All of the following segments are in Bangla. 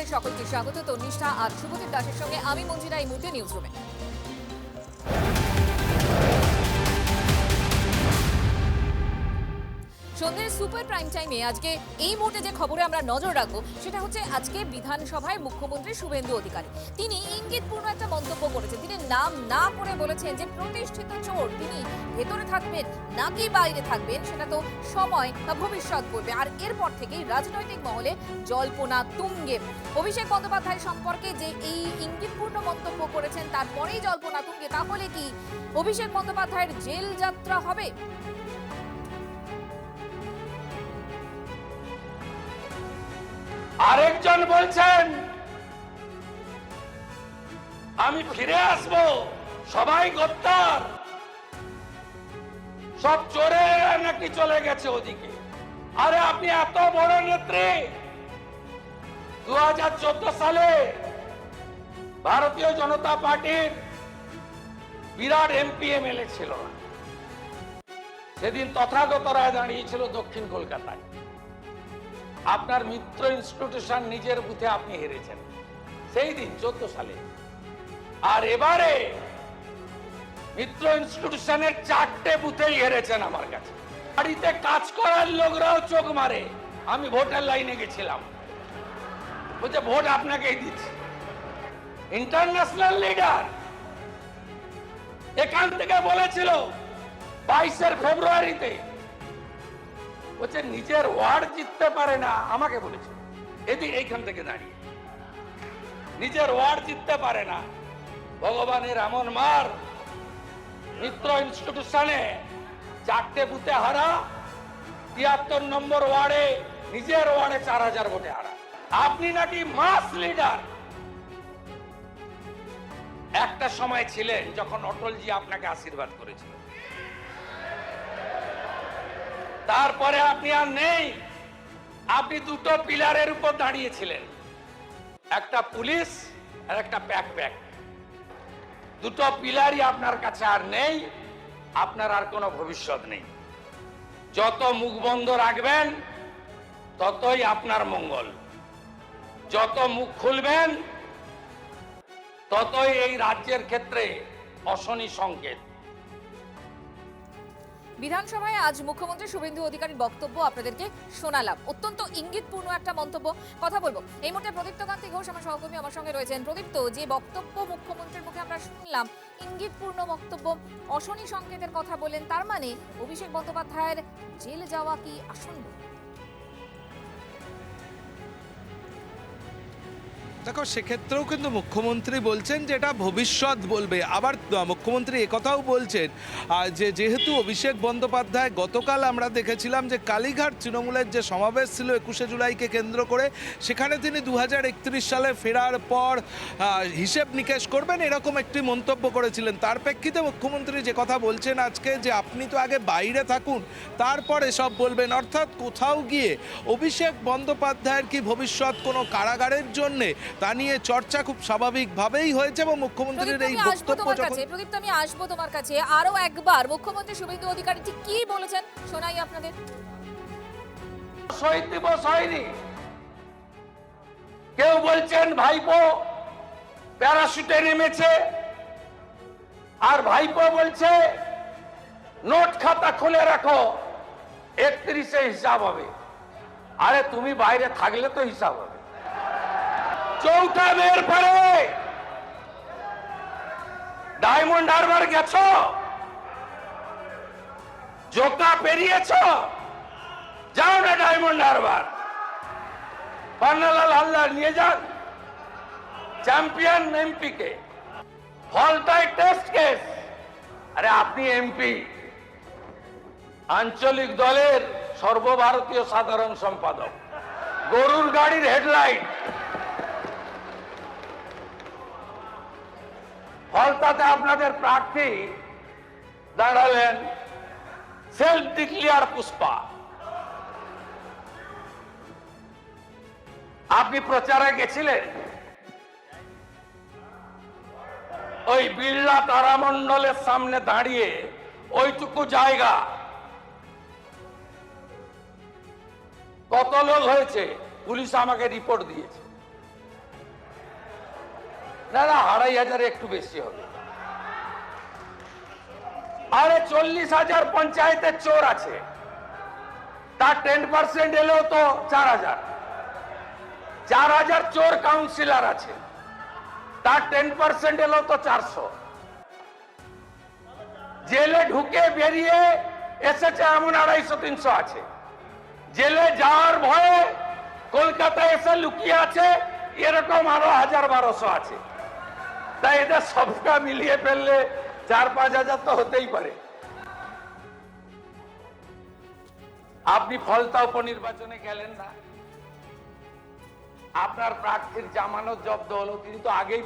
আপনাদের সকলকে স্বাগত। তন্নিষ্ঠা আর শুভদীপ দাসের সঙ্গে আমি মঞ্জিরা এই মুহূর্তে নিউজ রুমে। সন্ধ্যের সুপার প্রাইম টাইমে আজকে এই মুহূর্তে যে খবরে আমরা নজর রাখবো সেটা হচ্ছে আজকে বিধানসভায় মুখ্যমন্ত্রী শুভেন্দু অধিকারী তিনি ইঙ্গিতপূর্ণ একটা মন্তব্য করেছেন। তিনি নাম না করে বলেছেন যে প্রতিষ্ঠিত চোর তিনি ভেতরে থাকবেন নাকি বাইরে থাকবেন সেটা তো সময় বা ভবিষ্যৎ বলবে। আর এরপর থেকেই রাজনৈতিক মহলে জল্পনা তুঙ্গে। অভিষেক বন্দ্যোপাধ্যায় সম্পর্কে যে এই ইঙ্গিতপূর্ণ মন্তব্য করেছেন তারপরেই জল্পনা তুঙ্গে। তাহলে কি অভিষেক বন্দ্যোপাধ্যায়ের জেল যাত্রা হবে? আরেকজন বলছেন আমি ফিরে আসব, সবাই গ্রেফতার, সব চোরে নাকি চলে গেছে ওদিকে। আরে আপনি এত বড় নেত্রী, 2014 সালে ভারতীয় জনতা পার্টির বিরাট এমপি এমএলএ ছিল না। সেদিন তথাগত রায় দাঁড়িয়েছিল দক্ষিণ কলকাতায়। আপনার মিত্র ইনস্টিটিউশন নিজের বুথে আপনি হেরেছেন সেই দিন 14 সালে। আর এবারে মিত্র ইনস্টিটিউশনের 4টে বুথেই হেরেছেন আমার কাছে। বাড়িতে কাজ করার লোকরাও চোখ মারে। আমি ভোটের লাইনে গেছিলাম, বলছে ভোট আপনাকেই দিচ্ছি। ইন্টারন্যাশনাল লিডার এখান থেকে বলেছিল 22 ফেব্রুয়ারিতে, বলছে নিজের ওয়ার্ড জিততে পারে না, আমাকে বলেছে এদিকে এইখান থেকে দাঁড়িয়ে নিজের ওয়ার্ড জিততে পারে না। ভগবানের এমন মার, মিত্র ইনস্টিটিউশনে 4টে বুথে হারা, 73 নম্বর ওয়ার্ডে নিজের ওয়ার্ডে 4000 ভোটে হারা। আপনি নাকি মাস লিডার। একটা সময় ছিলেন যখন অটলজি আপনাকে আশীর্বাদ করেছিল, তারপরে আপনি আর নেই। আপনি দুটো পিলারের উপর দাঁড়িয়েছিলেন, একটা পুলিশ আর একটা প্যাক। দুটো পিলারই আপনার কাছে আর নেই। আপনার আর কোনো ভবিষ্যৎ নেই। যত মুখ বন্ধ রাখবেন ততই আপনার মঙ্গল। যত মুখ খুলবেন ততই এই রাজ্যের ক্ষেত্রে অশনি সংকেত। বিধানসভায় আজ মুখ্যমন্ত্রী শুভেন্দু অধিকারীর বক্তব্য আপনাদেরকে শোনালাম। অত্যন্ত ইঙ্গিতপূর্ণ একটা মন্তব্য। কথা বলবো এই মুহূর্তে প্রদীপ্তকান্তি ঘোষ আমার সহকর্মী আমার সঙ্গে রয়েছেন। প্রদীপ্ত, যে বক্তব্য মুখ্যমন্ত্রীর মুখে আমরা শুনলাম, ইঙ্গিতপূর্ণ বক্তব্য, অশনি সংকেতের কথা বলেন, তার মানে অভিষেক বন্দ্যোপাধ্যায়ের জেল যাওয়া কি আসন্ন? দেখো, সেক্ষেত্রেও কিন্তু মুখ্যমন্ত্রী বলছেন যে এটা ভবিষ্যৎ বলবে। আবার মুখ্যমন্ত্রী একথাও বলছেন যে যেহেতু অভিষেক বন্দ্যোপাধ্যায় গতকাল আমরা দেখেছিলাম যে কালীঘাট তৃণমূলের যে সমাবেশ ছিল 21শে জুলাইকে কেন্দ্র করে, সেখানে তিনি 2031 সালে ফেরার পর হিসেব নিকেশ করবেন এরকম একটি মন্তব্য করেছিলেন। তার প্রেক্ষিতে মুখ্যমন্ত্রী যে কথা বলছেন আজকে যে আপনি তো আগে বাইরে থাকুন তারপরে সব বলবেন, অর্থাৎ কোথাও গিয়ে অভিষেক বন্দ্যোপাধ্যায়ের কি ভবিষ্যৎ কোনো কারাগারের জন্যে তা নিয়ে চর্চা খুব স্বাভাবিকভাবেই হয়েছে। এবং মুখ্যমন্ত্রীর এই বক্তব্য প্রদীপ্ত, আমি আসবো তোমার কাছে আরো একবার। মুখ্যমন্ত্রী শুভেন্দু অধিকারী ঠিক কি বলেছেন শোনাই আপনাদের। শহীদ দিবস হয়নি, কেউ বলছেন ভাইপো প্যারাশুটে নেমেছে, আর ভাইপো বলছে নোট খাতা খুলে রাখো 31-এ হিসাব হবে। আরে তুমি বাইরে থাকলে তো হিসাব হবে। 4টা মেয়ের পরে ডায়মন্ড হারবার গেছ, জোকা পেরিয়েছ, যাও না ডায়মন্ড হারবার, পান্নালাল হালদার নিয়ে যান চ্যাম্পিয়ন এমপি কে। ফলতায় টেস্ট কেস। আরে আপনি এমপি, আঞ্চলিক দলের সর্বভারতীয় সাধারণ সম্পাদক, গরুর গাড়ির হেডলাইট। ফলতাতে আপনাদের প্রার্থী দাঁড়ালেন সেলফ ডিক্লেয়ার পুষ্পা। আপনি প্রচারে গেছিলেন, ওই বিড়লা তারামণ্ডলের সামনে দাঁড়িয়ে ওইটুকু জায়গা কত লোক হয়েছে পুলিশ আমাকে রিপোর্ট দিয়েছে। না না, 2,500 একটু বেশি হবে। আরে 40,000 পঞ্চায়েতে চোর আছে, তার 10% এলেও তো 4,000। 4,000 চোর কাউন্সিলর আছে, তার 10% এলেও তো 400। জেলে ঢুকে বেরিয়ে এসেছে এমন 250-300 আছে। জেলে যাওয়ার ভয়ে কলকাতায় এসে লুকিয়ে আছে এরকম আরো 1,000-1,200 আছে। তাই এদের সবটা মিলিয়ে ফেললে 4-5,000 তো হতেই পারে। আপনি ফলতা উপনির্বাচনে গেলেন না, আপনার প্রার্থীর জামানত জব্দ হলো, তিনি তো আগেই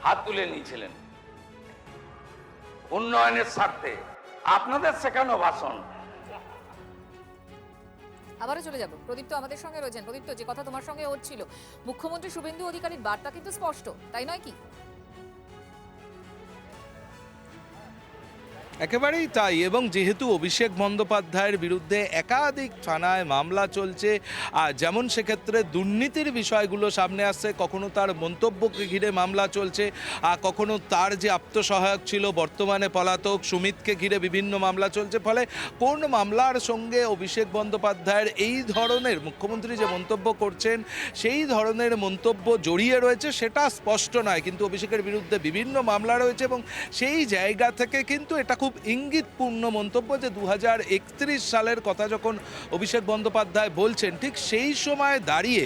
হাত তুলে নিয়েছিলেন উন্নয়নের স্বার্থে। আপনাদের শেখানো ভাষণ। আবারও চলে যাব, প্রদীপ্ত আমাদের সঙ্গে রয়েছেন। প্রদীপ্ত, যে কথা তোমার সঙ্গে হচ্ছিল, মুখ্যমন্ত্রী শুভেন্দু অধিকারীর বার্তা কিন্তু স্পষ্ট, তাই নয় কি? একেবারেই তাই। এবং যেহেতু অভিষেক বন্দ্যোপাধ্যায়ের বিরুদ্ধে একাধিক থানায় মামলা চলছে, আর যেমন সেক্ষেত্রে দুর্নীতির বিষয়গুলো সামনে আসছে, কখনো তার মন্তব্যকে ঘিরে মামলা চলছে, আর কখনো তার যে আত্মসহায়ক ছিল বর্তমানে পলাতক সুমিতকে ঘিরে বিভিন্ন মামলা চলছে। ফলে কোন মামলার সঙ্গে অভিষেক বন্দ্যোপাধ্যায়ের এই ধরনের মুখ্যমন্ত্রী যে মন্তব্য করছেন সেই ধরনের মন্তব্য জড়িয়ে রয়েছে সেটা স্পষ্ট নয়, কিন্তু অভিষেকের বিরুদ্ধে বিভিন্ন মামলা রয়েছে। এবং সেই জায়গা থেকে কিন্তু এটা খুব ইঙ্গিতপূর্ণ মন্তব্য যে 2031 সালের কথা যখন অভিষেক বন্দ্যোপাধ্যায় বলছেন, ঠিক সেই সময় দাঁড়িয়ে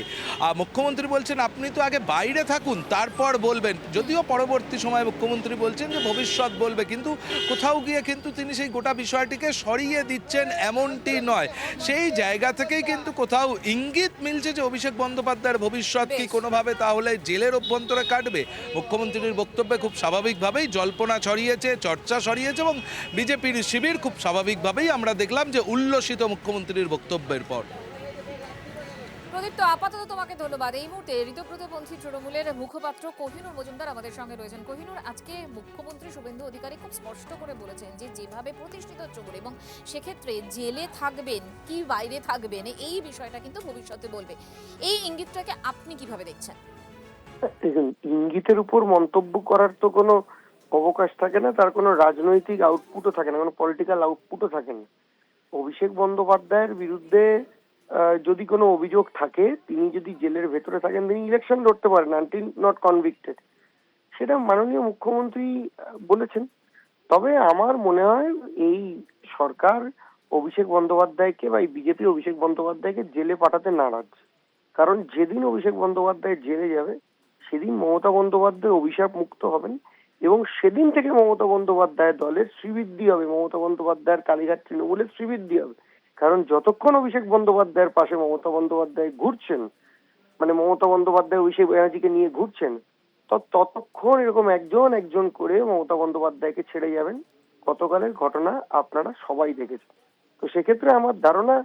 মুখ্যমন্ত্রী বলছেন আপনি তো আগে বাইরে থাকুন তারপর বলবেন। যদিও পরবর্তী সময় মুখ্যমন্ত্রী বলছেন যে ভবিষ্যৎ বলবে, কিন্তু কোথাও গিয়ে কিন্তু তিনি সেই গোটা বিষয়টিকে সরিয়ে দিচ্ছেন এমনটি নয়। সেই জায়গা থেকেই কিন্তু কোথাও ইঙ্গিত মিলছে যে অভিষেক বন্দ্যোপাধ্যায়ের ভবিষ্যৎ কি কোনোভাবে তাহলে জেলের অভ্যন্তরে কাটবে। মুখ্যমন্ত্রীর বক্তব্যে খুব স্বাভাবিকভাবেই জল্পনা ছড়িয়েছে, চর্চা ছড়িয়েছে, এবং বিজেপির শিবির খুব স্বাভাবিকভাবেই আমরা দেখলাম যে উল্লসিত মুখ্যমন্ত্রীর বক্তব্যের পর। প্রদীপ্ত, আপাতত তোমাকে ধন্যবাদ। এই মুহূর্তে ঋতব্রতপন্থী তৃণমূলের মুখপাত্র কোহিনুর মজুমদার আমাদের সঙ্গে রয়েছেন। কোহিনুর, আজকে মুখ্যমন্ত্রী শুভেন্দু অধিকারী খুব স্পষ্ট করে বলেছেন যে যেভাবে প্রতিষ্ঠিত চোর এবং সেক্ষেত্রে জেলে থাকবেন কি বাইরে থাকবেন এই বিষয়টা কিন্তু ভবিষ্যতে বলবে। এই ইঙ্গিতটাকে আপনি কিভাবে দেখছেন? দেখুন, ইঙ্গিতের উপর মন্তব্য করার তো কোনো অবকাশ থাকে না, তার কোনো রাজনৈতিক আউটপুটও থাকে না, কোনো পলিটিক্যাল আউটপুটও থাকে না। অভিষেক বন্দ্যোপাধ্যায়ের বিরুদ্ধে যদি কোনো অভিযোগ থাকে, তিনি যদি জেলের ভেতরে থাকেন, তিনি ইলেকশন লড়তে পারেন আনটিল নট কনভিক্টেড, সেটা মাননীয় মুখ্যমন্ত্রী বলেছেন। তবে আমার মনে হয় এই সরকার অভিষেক বন্দ্যোপাধ্যায়কে বা এই বিজেপি অভিষেক বন্দ্যোপাধ্যায়কে জেলে পাঠাতে নারাজ। কারণ যেদিন অভিষেক বন্দ্যোপাধ্যায় জেলে যাবে সেদিন মমতা বন্দ্যোপাধ্যায় অভিশাপ মুক্ত হবেন, এবং সেদিন থেকে মমতা বন্দ্যোপাধ্যায়ের দলের শ্রীবৃদ্ধি হবে, মমতা বন্দ্যোপাধ্যায়ের কালীঘাট তৃণমূলের শ্রীবৃদ্ধি হবে। কারণ যতক্ষণ অভিষেক বন্দ্যোপাধ্যায়ের পাশে মমতা বন্দ্যোপাধ্যায় ঘুরছেন, মানে মমতা বন্দ্যোপাধ্যায় অভিষেক ব্যানার্জিকে নিয়ে ঘুরছেন, ততক্ষণ এরকম একজন একজন করে মমতা বন্দ্যোপাধ্যায়কে ছেড়ে যাবেন। গতকালের ঘটনা আপনারা সবাই দেখেছেন। তো সেক্ষেত্রে আমার ধারণা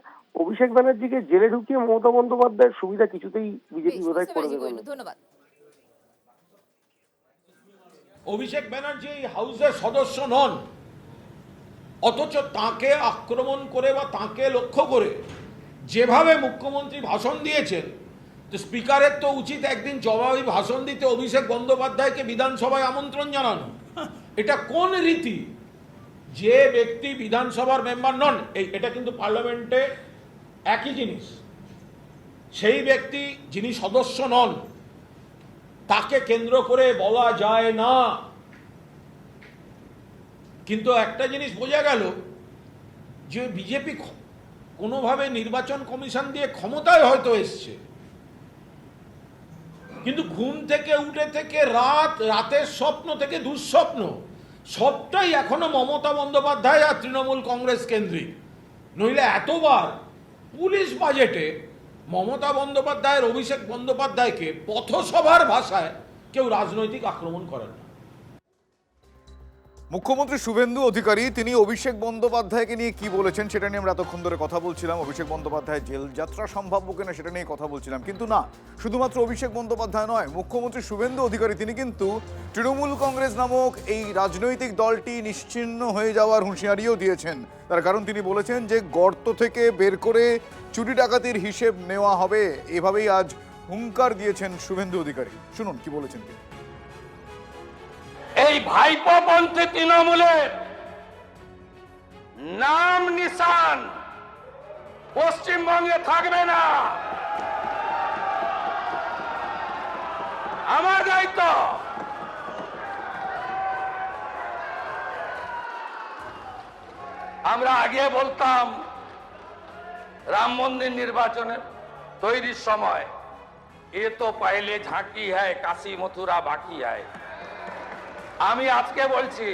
অভিষেক ব্যানার্জিকে জেলে ঢুকিয়ে মমতা বন্দ্যোপাধ্যায়ের সুবিধা কিছুতেই বিজেপি বোধহয় করে দেবে না। ধন্যবাদ। অভিষেক ব্যানার্জি এই হাউসের সদস্য নন, অথচ তাকে আক্রমণ করে বা তাকে লক্ষ্য করে যেভাবে মুখ্যমন্ত্রী ভাষণ দিয়েছেন, তো স্পিকারের তো উচিত একদিন জবাবি ভাষণ দিতে অভিষেক বন্দ্যোপাধ্যায়কে বিধানসভায় আমন্ত্রণ জানানো। এটা কোন রীতি? যে ব্যক্তি বিধানসভার মেম্বার নন, এটা কিন্তু পার্লামেন্টে একই জিনিস, সেই ব্যক্তি যিনি সদস্য নন তাকে কেন্দ্র করে বলা যায় না। কিন্তু একটা জিনিস বোঝা গেল যে বিজেপি কোনোভাবে নির্বাচন কমিশন দিয়ে ক্ষমতায় হয়তো এসছে, কিন্তু ঘুম থেকে উঠে থেকে রাতের স্বপ্ন থেকে দুঃস্বপ্ন সবটাই এখনো মমতা বন্দ্যোপাধ্যায় আর তৃণমূল কংগ্রেস কেন্দ্রিক। নইলে এতবার পুলিশ বাজেটে মমতা বন্দ্যোপাধ্যায়ের অভিষেক বন্দ্যোপাধ্যায়কে পথসভার ভাষায় কেউ রাজনৈতিক আক্রমণ করেন না। মুখ্যমন্ত্রী শুভেন্দু অধিকারী তিনি অভিষেক বন্দ্যোপাধ্যায়কে নিয়ে কি বলেছেন সেটা নিয়ে আমরা এতক্ষণ ধরে কথা বলছিলাম। অভিষেক বন্দ্যোপাধ্যায় জেল যাত্রা সম্ভাব্য কিনা সেটা নিয়ে কথা বলছিলাম, কিন্তু না, শুধুমাত্র অভিষেক বন্দ্যোপাধ্যায় নয়, মুখ্যমন্ত্রী শুভেন্দু অধিকারী তিনি কিন্তু তৃণমূল কংগ্রেস নামক এই রাজনৈতিক দলটি নিশ্চিহ্ন হয়ে যাওয়ার হুঁশিয়ারিও দিয়েছেন। তার কারণ তিনি বলেছেন যে গর্ত থেকে বের করে চুরি ডাকাতির হিসেব নেওয়া হবে। এভাবেই আজ হুঙ্কার দিয়েছেন শুভেন্দু অধিকারী। শুনুন কি বলেছেন তিনি। এই ভাইপোপন্থী তৃণমূলের নাম নিশান পশ্চিমবঙ্গে থাকবে না। আমার দায়িত্ব। আমরা আগে বলতাম রাম মন্দির নির্বাচনের তৈরির সময়, এ তো পহলে ঝাঁকি হ্যায় কাশী মথুরা বাকি হ্যায়। আমি আজকে বলছি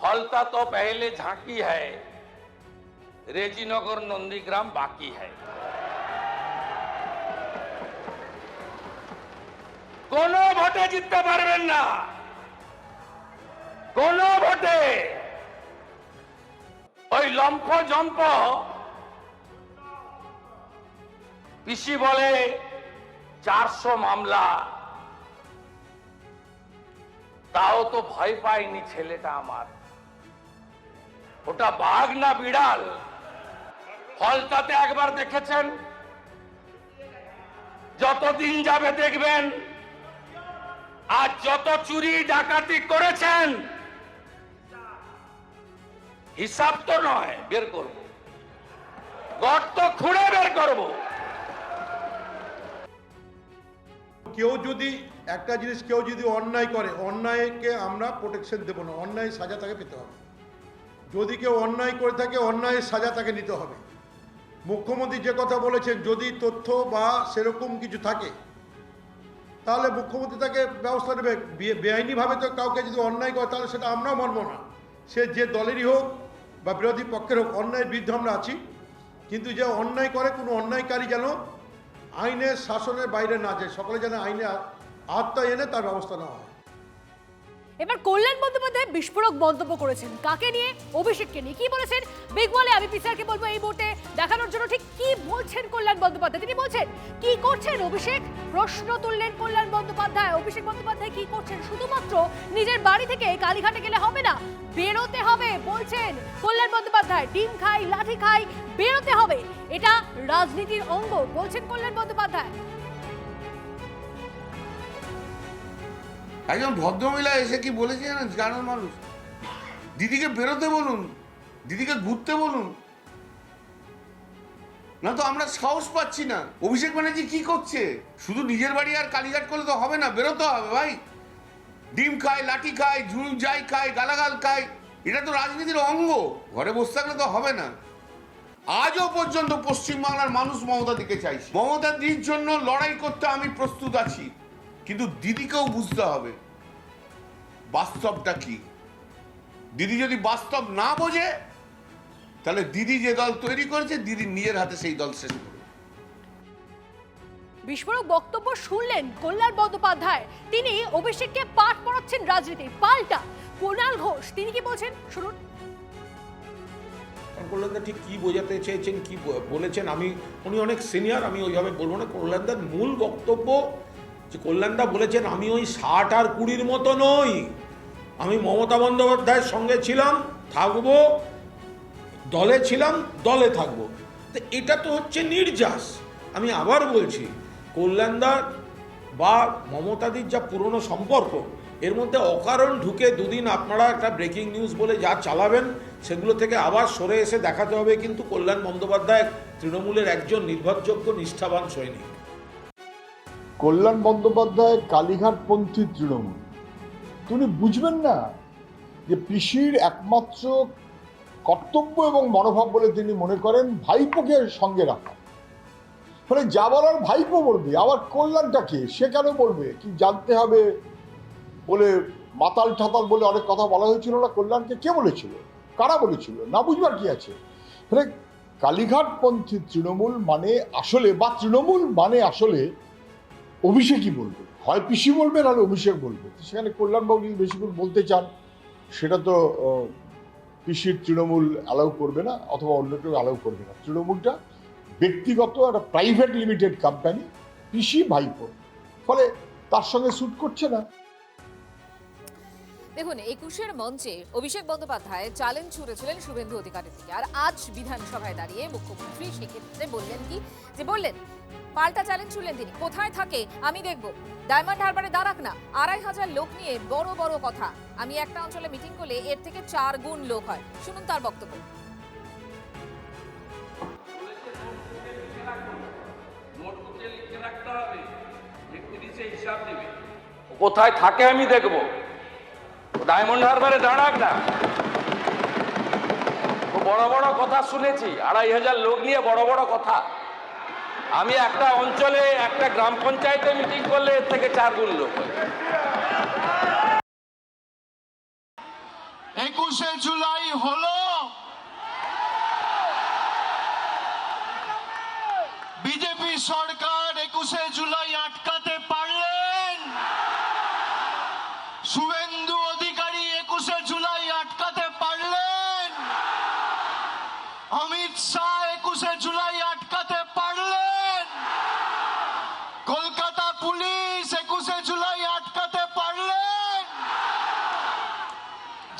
फलता तो पहले झांकी है, रेजीनगर नंदीग्राम बाकी है। कोनो ভোটে জিততে পারবেন না, কোনো ভোটে। ওই লম্ফ জম্প পিসি বলে 400 মামলা, তাও তো ভয় পায়নি ছেলেটা আমার। ওটা বাঘ না বিড়াল? ফলতাতে একবার দেখেছেন, যতদিন যাবে দেখবেন। আর যত চুরি ডাকাতি করেছেন হিসাব তো নয়, বের করব, গর্ত খুঁড়ে বের করব। কেউ যদি একটা জিনিস কেউ যদি অন্যায় করে, অন্যায়কে আমরা প্রোটেকশন দেবো না, অন্যায় সাজা তাকে পেতে হবে। যদি কেউ অন্যায় করে থাকে অন্যায়ের সাজা তাকে নিতে হবে। মুখ্যমন্ত্রী যে কথা বলেছেন, যদি তথ্য বা সেরকম কিছু থাকে তাহলে মুখ্যমন্ত্রী তাকে ব্যবস্থা নেবে। বেআইনিভাবে তো কাউকে যদি অন্যায় করে তাহলে সেটা আমরাও মানব না। সে যে দলেরই হোক বা বিরোধী পক্ষের হোক, অন্যায়ের বিরুদ্ধে আমরা আছি। কিন্তু যে অন্যায় করে, কোনো অন্যায়কারী যেন আইনের শাসনের বাইরে না যায়, সকলে যেন আইনে আওতায় এনে তার ব্যবস্থা নেওয়া হয়। এবার কল্যাণ বন্দ্যোপাধ্যায় বিস্ফোরক মন্তব্য করেছেন। কাকে নিয়ে? অভিষেককে নিয়ে। কি বলেছেন? বিগ বলে আমি পিসারকে বলবো এই ভোটে দেখানোর জন্য ঠিক কি বলছেন কল্যাণ বন্দ্যোপাধ্যায়। তিনি বলছেন কি করছেন অভিষেক? প্রশ্ন তুললেন কল্যাণ বন্দ্যোপাধ্যায়। অভিষেক বন্দ্যোপাধ্যায় কি করছেন? শুধুমাত্র নিজের বাড়ি থেকে কালীঘাটে গেলে হবে না, বেরোতে হবে বলছেন কল্যাণ বন্দ্যোপাধ্যায়। ডিম খাই, লাঠি খাই, বেরোতে হবে, এটা রাজনীতির অঙ্গ বলছেন কল্যাণ বন্দ্যোপাধ্যায়। একজন ভদ্রমহিলা এসে কি বলেছে জানেন? গ্রামের মানুষ, দিদিকে বেরোতে বলুন, দিদিকে ঘুরতে বলুন, না তো আমরা সাহস পাচ্ছি না। অভিষেক ব্যানার্জি কি করছে? শুধু নিজের বাড়ি আর কালীঘাট করলে তো হবে না, বেরোতে হবে ভাই। ডিম খায়, লাঠি খায়, ঝুল যাই খায়, গালাগাল খায়, এটা তো রাজনীতির অঙ্গ। ঘরে বসে থাকলে তো হবে না। আজও পর্যন্ত পশ্চিমবাংলার মানুষ মমতা দিকে চাইছে। মমতা দিদির জন্য লড়াই করতে আমি প্রস্তুত আছি, কিন্তু দিদিকেও বুঝতে হবে বাস্তবটা কি। দিদি যদি বাস্তব না বোঝে তাহলে দিদি যে দল তৈরি করেছে, দিদি নিজের হাতে সেই দল শেষ করবে। বিস্ফোরক বক্তব্য শুনলেন কল্যাণ বন্দ্যোপাধ্যায়। তিনি অভিষেককে পাঠ পড়াচ্ছেন রাজনীতির। পাল্টা কুণাল ঘোষ তিনি কি বলছেন শুনুন। কল্যাণদা ঠিক কি বোঝাতে চেয়েছেন, কি বলেছেন, উনি অনেক সিনিয়র, আমি ওইভাবে বলবো না। কল্যাণদার মূল বক্তব্য যে কল্যাণদা বলেছেন আমি ওই 60 আর 20 মতো নই, আমি মমতা বন্দ্যোপাধ্যায়ের সঙ্গে ছিলাম, থাকবো, দলে ছিলাম, দলে থাকবো। তো এটা তো হচ্ছে নির্যাস। আমি আবার বলছি, কল্যাণদা বা মমতাদির যা পুরনো সম্পর্ক, এর মধ্যে অকারণ ঢুকে দুদিন আপনারা একটা ব্রেকিং নিউজ বলে যা চালাবেন, সেগুলো থেকে আবার সরে এসে দেখাতে হবে কিন্তু কল্যাণ বন্দ্যোপাধ্যায় তৃণমূলের একজন নির্ভরযোগ্য নিষ্ঠাবান সৈনিক। কল্যাণ বন্দ্যোপাধ্যায় কালীঘাটপন্থী তৃণমূল। তিনি বুঝবেন না যে পিসির একমাত্র কর্তব্য এবং মনোভাব বলে তিনি মনে করেন ভাইপোকে সঙ্গে রাখা। মানে যা বলার ভাইপো বলবে, আবার কল্যাণটা কে, সে কেন বলবে? কি জানতে হবে বলে মাতাল ঠাতাল বলে অনেক কথা বলা হয়েছিল না কল্যাণকে? কে বলেছিল? কারা বলেছিল? না বুঝবার কি আছে? মানে কালীঘাটপন্থী তৃণমূল মানে আসলে, বা তৃণমূল মানে আসলে অভিষেকই বলবে, হয় পিসি বলবে নাহলে অভিষেক বলবে। সেখানে কল্যাণবাবু যদি বেশি করে বলতে চান সেটা তো পিসির তৃণমূল অ্যালাউ করবে না, অথবা অন্য কেউ অ্যালাউ করবে না। তৃণমূলটা ব্যক্তিগত একটা প্রাইভেট লিমিটেড কোম্পানি, পিসি ভাইপো, ফলে তার সঙ্গে স্যুট করছে না। দেখুন 21-এর মঞ্চে অভিষেক বন্দ্যোপাধ্যায় চ্যালেঞ্জ ছুড়েছিলেন শুভেন্দু অধিকারীর দিকে, আর আজ বিধানসভায় দাঁড়িয়ে মুখ্যমন্ত্রী সেক্ষেত্রে বললেন কি, যে বললেন পাল্টা চ্যালেঞ্জ ছুড়লেন তিনি, কোথায় থাকে আমি দেখব, ডায়মন্ড হারবারে দাঁড়াক না, 2500 লোক নিয়ে বড় বড় কথা, আমি একটা অঞ্চলে মিটিং করলে এর থেকে 4 গুণ লোক হয়। শুনুন তার বক্তব্য। কোথায় থাকে আমি দেখব, ডায়মন্ড হারবারে দাঁড়াক না। বড় বড় কথা শুনেছি, 2500 লোক নিয়ে বড় বড় কথা। আমি একটা অঞ্চলে একটা গ্রাম পঞ্চায়েতে মিটিং করলে এর থেকে 4 গুণ লোক। 21শে জুলাই হলো বিজেপি সরকার 21শে জুলাই আটকাতে পারলেন, শুভেন্দু অধিকারী 21শে জুলাই আটকাতে পারলেন, অমিত শাহ 21শে জুলাই আটকাতে পারলেন, কলকাতা পুলিশ 21শে জুলাই আটকাতে পারলেন।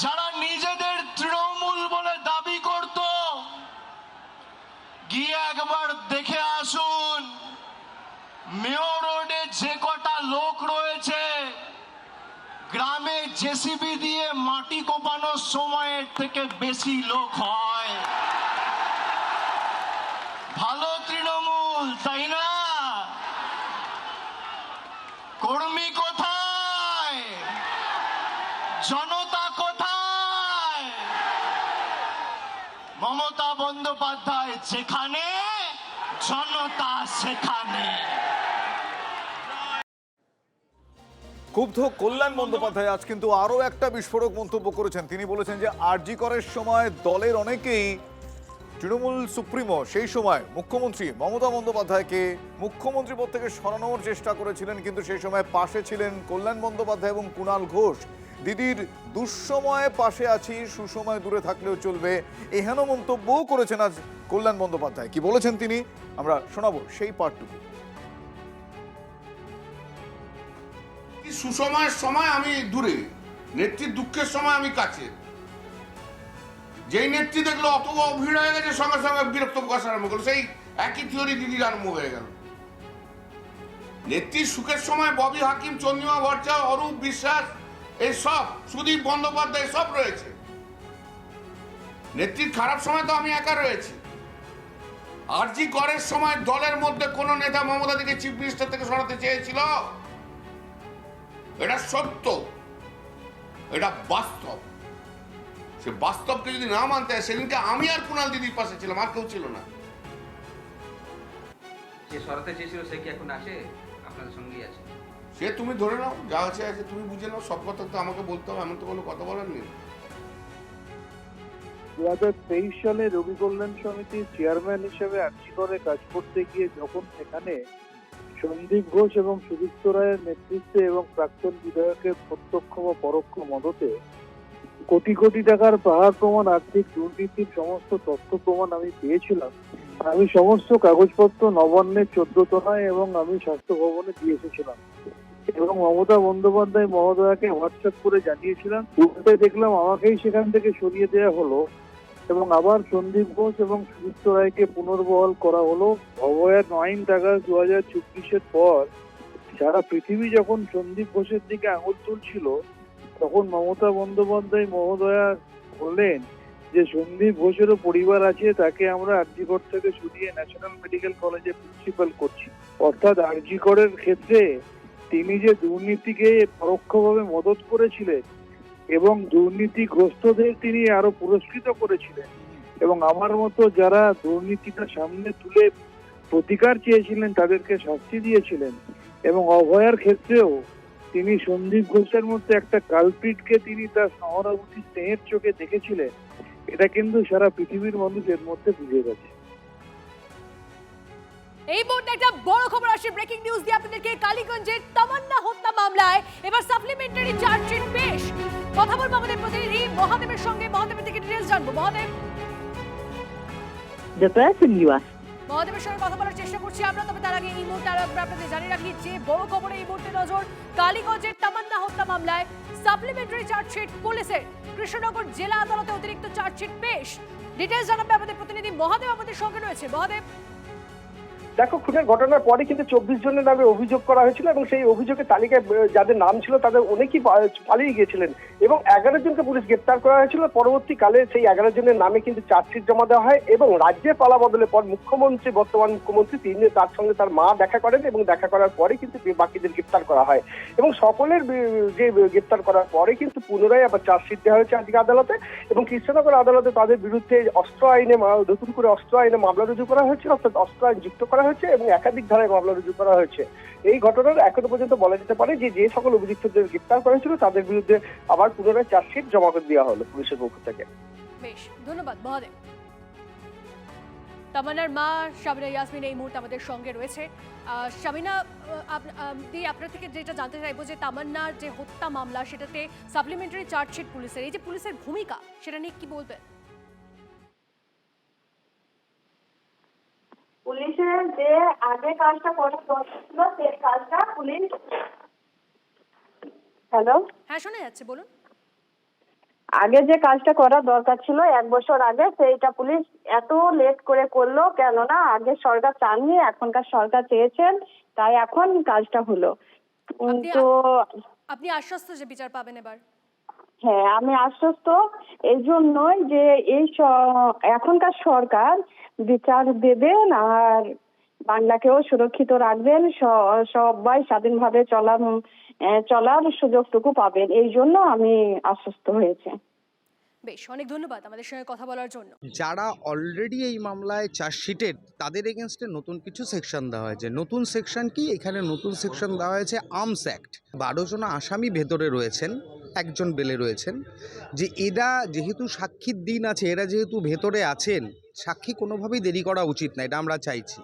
যারা নিজেদের তৃণমূল বলে দাবি করত, গিয়ে একবার দেখে আসুন মেয়র রোডে যে কটা লোক রয়েছে, গ্রামে জেসিবি দিয়ে মাটি কোপানোর সময়ের থেকে বেশি লোক হয়। ভালো তৃণমূল, তাই না? কর্মী কোথায়? জনতা কোথায়? মমতা বন্দ্যোপাধ্যায় যেখানে, জনতা সেখানে। ক্ষুব্ধ কল্যাণ বন্দ্যোপাধ্যায় আজ কিন্তু আরও একটা বিস্ফোরক মন্তব্য করেছেন। তিনি বলেছেন যে আরজি করের সময় দলের অনেকেই তৃণমূল সুপ্রিমো সেই সময় মুখ্যমন্ত্রী মমতা বন্দ্যোপাধ্যায়কে মুখ্যমন্ত্রী পদ থেকে সরানোর চেষ্টা করেছিলেন, কিন্তু সেই সময় পাশে ছিলেন কল্যাণ বন্দ্যোপাধ্যায় এবং কুণাল ঘোষ। দিদির দুঃসময়ে পাশে আছি, সুসময় দূরে থাকলেও চলবে, এহেন মন্তব্যও করেছেন আজ কল্যাণ বন্দ্যোপাধ্যায়। কি বলেছেন তিনি আমরা শোনাবো সেই পার্টটুকু। সুসময়ের সময় আমি দূরে, নেত্রীর দুঃখের সময় আমি কাছে। যেই নেত্রী দেখলো অত ভিড় হয়ে গেছে, সঙ্গে সঙ্গে বিরক্ত প্রকাশ আরম্ভ করলো, সেই একই থিওরি দিদির আরম্ভ হয়ে গেল। নেত্রীর সুখের সময় ববি হাকিম, চন্দ্রিমা ভট্টাচার্য, অরূপ বিশ্বাস, এই সব, সুদীপ বন্দ্যোপাধ্যায় সব রয়েছে। নেত্রীর খারাপ সময় তো আমি একা রয়েছি। আরজি করের সময় দলের মধ্যে কোন নেতা মমতা থেকে চিফ মিনিস্টার থেকে সরাতে চেয়েছিল? এটা সত্য, এটা বাস্তব। সে বাস্তবকে যদি না মানতে হয়, সেদিনকে আমি আর কুণাল দিদির পাশে ছিলাম, আর কেউ ছিল না। যে সরাতে চেয়েছিল সে কি এখন আছে আপনাদের সঙ্গেই আছে? সে তুমি ধরে নাও, যা আছে আছে, তুমি বুঝে নাও। সব কথা তো আমাকে বলতে হবে, এমন তো কোনো কথা বলার নেই। 2023 সালে রোগী কল্যাণ সমিতির চেয়ারম্যান হিসেবে আরজি করে কাজ করতে গিয়ে যখন সেখানে সন্দীপ ঘোষ এবং সুদীপ্ত রায়ের নেতৃত্বে এবং প্রাক্তন বিধায়কের প্রত্যক্ষ বা পরোক্ষ মদতে কোটি কোটি টাকার পাহাড় প্রমাণ, আর্থিক দুর্নীতির সমস্ত তথ্য প্রমাণ আমি পেয়েছিলাম, আমি সমস্ত কাগজপত্র নবান্নের 14 তলায় এবং আমি স্বাস্থ্য ভবনে দিয়ে এসেছিলাম এবং মমতা বন্দ্যোপাধ্যায় মহোদয়াকে হোয়াটসঅ্যাপ করে জানিয়েছিলাম। উল্টে দেখলাম আমাকেই সেখান থেকে সরিয়ে দেওয়া হলো এবং আবার সন্দীপ ঘোষ এবং সুদীপ্ত রায়কে পুনর্বহাল করা হলো। অভয়ার 9 আগস্ট 2024-এর পর সারা পৃথিবী যখন সন্দীপ ঘোষের দিকে আঙুল তুলছিল, তখন মমতা বন্দ্যোপাধ্যায় মহোদয়া বললেন যে সন্দীপ ঘোষেরও পরিবার আছে, তাকে আমরা আরজি কর থেকে সরিয়ে ন্যাশনাল মেডিকেল কলেজে প্রিন্সিপাল করছি। অর্থাৎ আরজি করের ক্ষেত্রে তিনি যে দুর্নীতিকে পরোক্ষভাবে মদত করেছিলেন এবং দুর্নীতিগ্রস্তদের তিনি আরো পুরস্কৃত করেছিলেন এবং আমার মতো যারা দুর্নীতিটা সামনে তুলে প্রতিকার চেয়েছিলেন তাদেরকে শাস্তি দিয়েছিলেন। এবং অভয়ার ক্ষেত্রেও তিনি সন্দীপ ঘোষের মধ্যে একটা কালপিটকে তিনি তার সহানুভূতি স্নেহের চোখে দেখেছিলেন। এটা কিন্তু সারা পৃথিবীর মানুষের মধ্যে বুঝে গেছে। এই মুহূর্তে একটা বড় খবর আসছে, ব্রেকিং নিউজ দিয়ে আপনাদেরকে। কালীগঞ্জের তামান্না হত্যা মামলায় এবার সাপ্লিমেন্টারি চার্জশিট পেশ। কথা বলবো আমাদের প্রতিনিধি মহাদেবের সঙ্গে, মহাদেবের থেকে ডিটেইলস জানবো। Mahadev, The person you are মহাদেবের সঙ্গে কথা বলার চেষ্টা করছি আমরা, তবে তার আগে এই মুহূর্তে আরো একবার আপনাদের জানিয়ে রাখি যে বড় খবরে এই মুহূর্তে নজর। কালীগঞ্জের তামান্না হত্যা মামলায় সাপ্লিমেন্টারি চার্জশিট পুলিশের। কৃষ্ণনগর জেলা আদালতে অতিরিক্ত চার্জশিট পেশ। ডিটেইলস জানাবে আমাদের প্রতিনিধি মহাদেব আমাদের সঙ্গে রয়েছে। মহাদেব, দেখো, খুনের ঘটনার পরে কিন্তু 24 জনের নামে অভিযোগ করা হয়েছিল এবং সেই অভিযোগের তালিকায় যাদের নাম ছিল তাদের অনেকেই পালিয়ে গিয়েছিলেন এবং 11 জনকে পুলিশ গ্রেপ্তার করা হয়েছিল। পরবর্তীকালে সেই 11 জনের নামে কিন্তু চার্জশিট জমা দেওয়া হয় এবং রাজ্যের পালা বদলের পর মুখ্যমন্ত্রী, বর্তমান মুখ্যমন্ত্রী, তিনি তার সঙ্গে তার মা দেখা করেন এবং দেখা করার পরে কিন্তু বাকিদের গ্রেপ্তার করা হয় এবং সকলের যে গ্রেপ্তার করার পরে কিন্তু পুনরায় আবার চার্জশিট দেওয়া হয়েছে আজকে আদালতে এবং কৃষ্ণনগর আদালতে তাদের বিরুদ্ধে অস্ত্র আইনে, নতুন করে অস্ত্র আইনে মামলা রুজু করা হয়েছে, অর্থাৎ অস্ত্র আইন যুক্ত করা হয়েছে এবং একাধিক ধারায় মামলা রুজু করা হয়েছে। এই ঘটনার এখনো পর্যন্ত বলা যেতে পারে যে সকল অভিযুক্তদের গ্রেপ্তার করা হয়েছিল তাদের বিরুদ্ধে আবার পুনরায় চার্জশিট জমা করে দেওয়া হলো পুলিশের পক্ষ থেকে। বেশ, ধন্যবাদ মহাদেব। তামান্নার মা শামিনা ইয়াসমিন এই মুহূর্তে আমাদের সঙ্গে রয়েছে। শামিনা, আপনার থেকে যেটা জানতে চাইবো যে তামান্নার যে হত্যা মামলা সেটাতে সাপ্লিমেন্টারি চার্জশিট পুলিশের, এই যে পুলিশের ভূমিকা সেটা নিয়ে কি বলবেন? পুলিশের যে আগে কাজটা করা দরকার ছিল সেই কাজটা পুলিশ। হ্যালো, হ্যাঁ শোনা যাচ্ছে, বলুন। আগে যে কাজটা করা দরকার ছিল 1 বছর আগে, সেইটা পুলিশ এত লেট করে করলো কেননা আগে সরকার চাননি, এখনকার সরকার চেয়েছেন, তাই এখন কাজটা হলো। তো আপনি আশ্বস্ত যে বিচার পাবেন এবার? হ্যাঁ, আমি আশ্বস্ত এই জন্যই যে এই এখনকার সরকার বিচার দেবেন আর বাংলাকেও সুরক্ষিত রাখবেন, সবাই স্বাধীনভাবে চলার সুযোগটুকু পাবেন, এই জন্য আমি আশ্বস্ত হয়েছে। বেশ, অনেক ধন্যবাদ আমাদের সঙ্গে কথা বলার জন্য। যারা অলরেডি এই মামলায় চার্জশিটেড তাদের এগেনস্টে নতুন কিছু সেকশন দেওয়া হয়েছে। নতুন সেকশন কি? এখানে নতুন সেকশন দেওয়া হয়েছে আর্মস অ্যাক্ট। 12 জন আসামি ভেতরে রয়েছেন, 1 জন বেলে রয়েছেন। যে এরা যেহেতু সাক্ষীর দিন আছে, এরা যেহেতু ভেতরে আছেন, সাক্ষী কোনোভাবেই দেরি করা উচিত না, এটা আমরা চাইছি।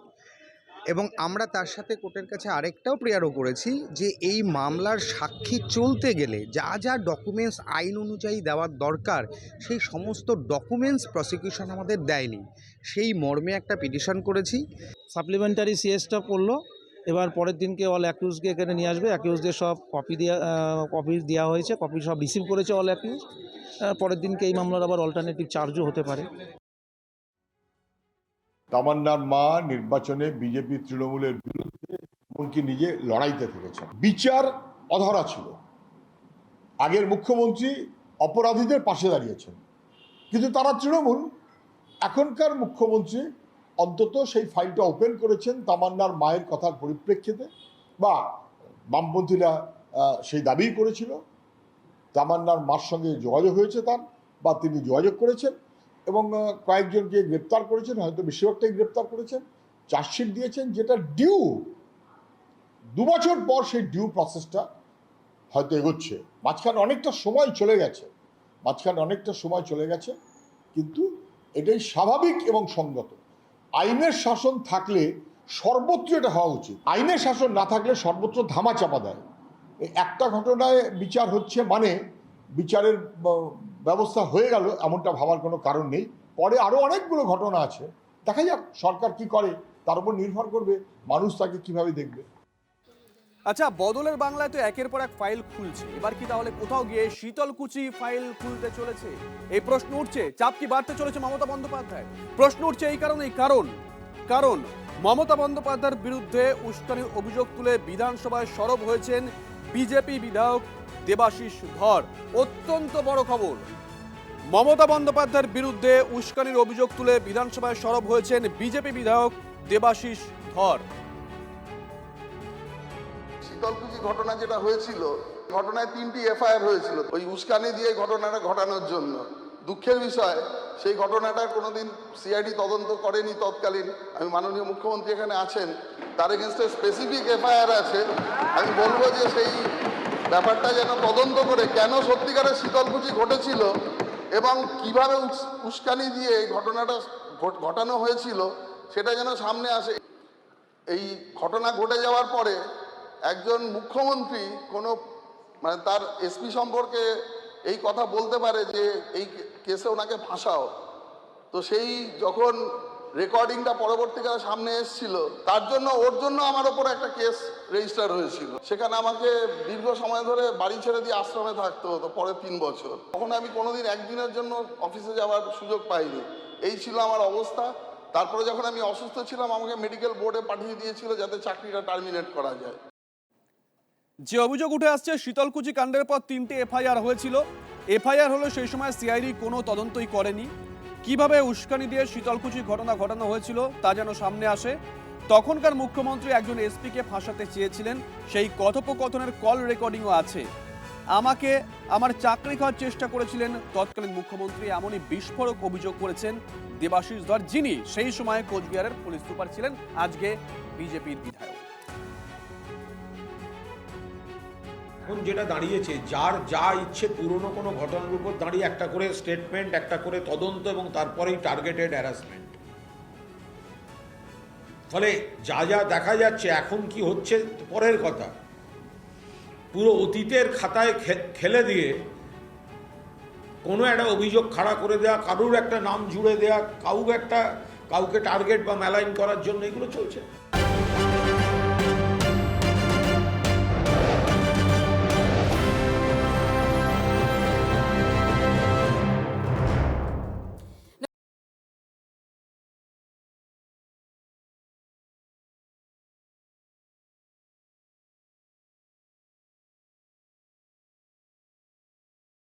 এবং আমরা তার সাথে কোর্টের কাছে আরেকটাও প্রেয়ারও করেছি যে এই মামলার সাক্ষী চলতে গেলে যা যা ডকুমেন্টস আইন অনুযায়ী দেওয়ার দরকার সেই সমস্ত ডকুমেন্টস প্রসিকিউশন আমাদের দেয়নি, সেই মর্মে একটা পিটিশন করেছি। সাপ্লিমেন্টারি সিএসটা পড়লো, এবার পরের দিনকে অল অ্যাকিউজকে এখানে নিয়ে আসবে। অ্যাকিউজদের সব কপি দেওয়া হয়েছে, কপি সব রিসিভ করেছে অল অ্যাকিউজ। পরের দিনকে এই মামলার আবার অল্টারনেটিভ চার্জও হতে পারে। তামান্নার মা নির্বাচনে বিজেপি তৃণমূলের বিরুদ্ধে এমনকি নিজে লড়াইতে থেকেছেন। বিচার অধরা ছিল। আগের মুখ্যমন্ত্রী অপরাধীদের পাশে দাঁড়িয়েছেন, কিন্তু তারা তৃণমূল। এখনকার মুখ্যমন্ত্রী অন্তত সেই ফাইলটা ওপেন করেছেন তামান্নার মায়ের কথার পরিপ্রেক্ষিতে, বা বামপন্থীরা সেই দাবি করেছিল। তামান্নার মার সঙ্গে যোগাযোগ হয়েছে তার, বা তিনি যোগাযোগ করেছেন এবং কয়েকজনকে গ্রেপ্তার করেছেন, হয়তো বেশিরভাগটাই গ্রেপ্তার করেছেন, চার্জশিট দিয়েছেন, যেটা ডিউ 2 বছর পর সেই ডিউ প্রসেসটা হয়তো এগোচ্ছে। মাঝখানে অনেকটা সময় চলে গেছে, কিন্তু এটাই স্বাভাবিক এবং সঙ্গত। আইনের শাসন থাকলে সর্বত্র এটা হওয়া উচিত। আইনের শাসন না থাকলে সর্বত্র ধামা চাপা দেয়। একটা ঘটনায় বিচার হচ্ছে মানে বিচারের ব্যবস্থা হয়ে গেল এমনটা ভাবার কোনো কারণ নেই। পরে আরও অনেকগুলো ঘটনা আছে, দেখা যাক সরকার কি করে, তার উপর নির্ভর করবে মানুষ তাকে কিভাবে দেখবে। আচ্ছা, বদলের বাংলায় তো একের পর এক ফাইল খুলছে, এবার কি তাহলে কোথাও গিয়ে শীতলকুচি ফাইল খুলতে চলেছে? এই প্রশ্ন উঠছে। চাপ কি বাড়তে চলেছে মমতা বন্দ্যোপাধ্যায়? প্রশ্ন উঠছে এই কারণেই, কারণ মমতা বন্দ্যোপাধ্যায়ের বিরুদ্ধে উস্কানির অভিযোগ তুলে বিধানসভায় সরব হয়েছেন বিজেপি বিধায়ক দেবাশিস ধর। অত্যন্ত বড় খবর, মমতা বন্দ্যোপাধ্যায়ের বিরুদ্ধে উস্কানির অভিযোগ তুলে বিধানসভায় সরব হয়েছেন বিজেপি বিধায়ক দেবাশিস ধর। শীতলকুচি ঘটনা যেটা হয়েছিল, ঘটনায় 3টি এফআইআর হয়েছিল ওই উস্কানি দিয়ে ঘটনাটা ঘটানোর জন্য। দুঃখের বিষয়, সেই ঘটনাটা কোনোদিন সিআইডি তদন্ত করেনি তৎকালীন। আমি মাননীয় মুখ্যমন্ত্রী এখানে আছেন, তার এগেনস্টে স্পেসিফিক এফআইআর আছে। আমি বলবো যে সেই ব্যাপারটা যেন তদন্ত করে কেন সত্যিকারের শীতলকুচি ঘটেছিল এবং কিভাবে উস্কানি দিয়ে এই ঘটনাটা ঘটানো হয়েছিল সেটা যেন সামনে আসে। এই ঘটনা ঘটে যাওয়ার পরে একজন মুখ্যমন্ত্রী কোনো তার এসপি সম্পর্কে এই কথা বলতে পারে যে এই কেসে ওনাকে ফাঁসাও, তো সেই যখন রেকর্ডিংটা পরবর্তীকালে সামনে এসেছিল, তার জন্য ওর জন্য আমার ওপর একটা কেস রেজিস্টার হয়েছিল। সেখানে আমাকে দীর্ঘ সময় ধরে বাড়ি ছেড়ে দিয়ে আশ্রমে থাকতে হতো পরে 3 বছর। তখন আমি কোনোদিন একদিনের জন্য অফিসে যাওয়ার সুযোগ পাইনি। এই ছিল আমার অবস্থা। তারপরে যখন আমি অসুস্থ ছিলাম আমাকে মেডিকেল বোর্ডে পাঠিয়ে দিয়েছিল যাতে চাকরিটা টার্মিনেট করা যায়। যে অভিযোগ উঠে আসছে, শীতলকুচি কাণ্ডের পর 3টে এফআইআর হয়েছিল। এফআইআর হলো সেই সময় সিআইডি কোনো তদন্তই করেনি। কিভাবে উস্কানি দিয়ে শীতলকুচি ঘটনা ঘটানো হয়েছিল তা যেন সামনে আসে। তখনকার মুখ্যমন্ত্রী একজন এসপিকে ফাঁসাতে চেয়েছিলেন, সেই কথোপকথনের কল রেকর্ডিংও আছে। আমাকে আমার চাকরি খাওয়ার চেষ্টা করেছিলেন তৎকালীন মুখ্যমন্ত্রী, এমনই বিস্ফোরক অভিযোগ করেছেন দেবাশিস ধর, যিনি সেই সময় কোচবিহারের পুলিশ সুপার ছিলেন, আজকে বিজেপির বিধায়ক। এখন যেটা দাঁড়িয়েছে, যার যা ইচ্ছে পুরনো কোনো ঘটনার উপর দাঁড়িয়ে একটা করে স্টেটমেন্ট, একটা করে তদন্ত এবং তারপরেই টার্গেটেড হ্যারাসমেন্ট। ফলে যা যা দেখা যাচ্ছে এখন কি হচ্ছে পরের কথা, পুরো অতীতের খাতায় খেলে দিয়ে কোনো একটা অভিযোগ খাড়া করে দেওয়া, কারুর একটা নাম জুড়ে দেওয়া, কাউকে টার্গেট বা মেলাইন করার জন্য এগুলো চলছে।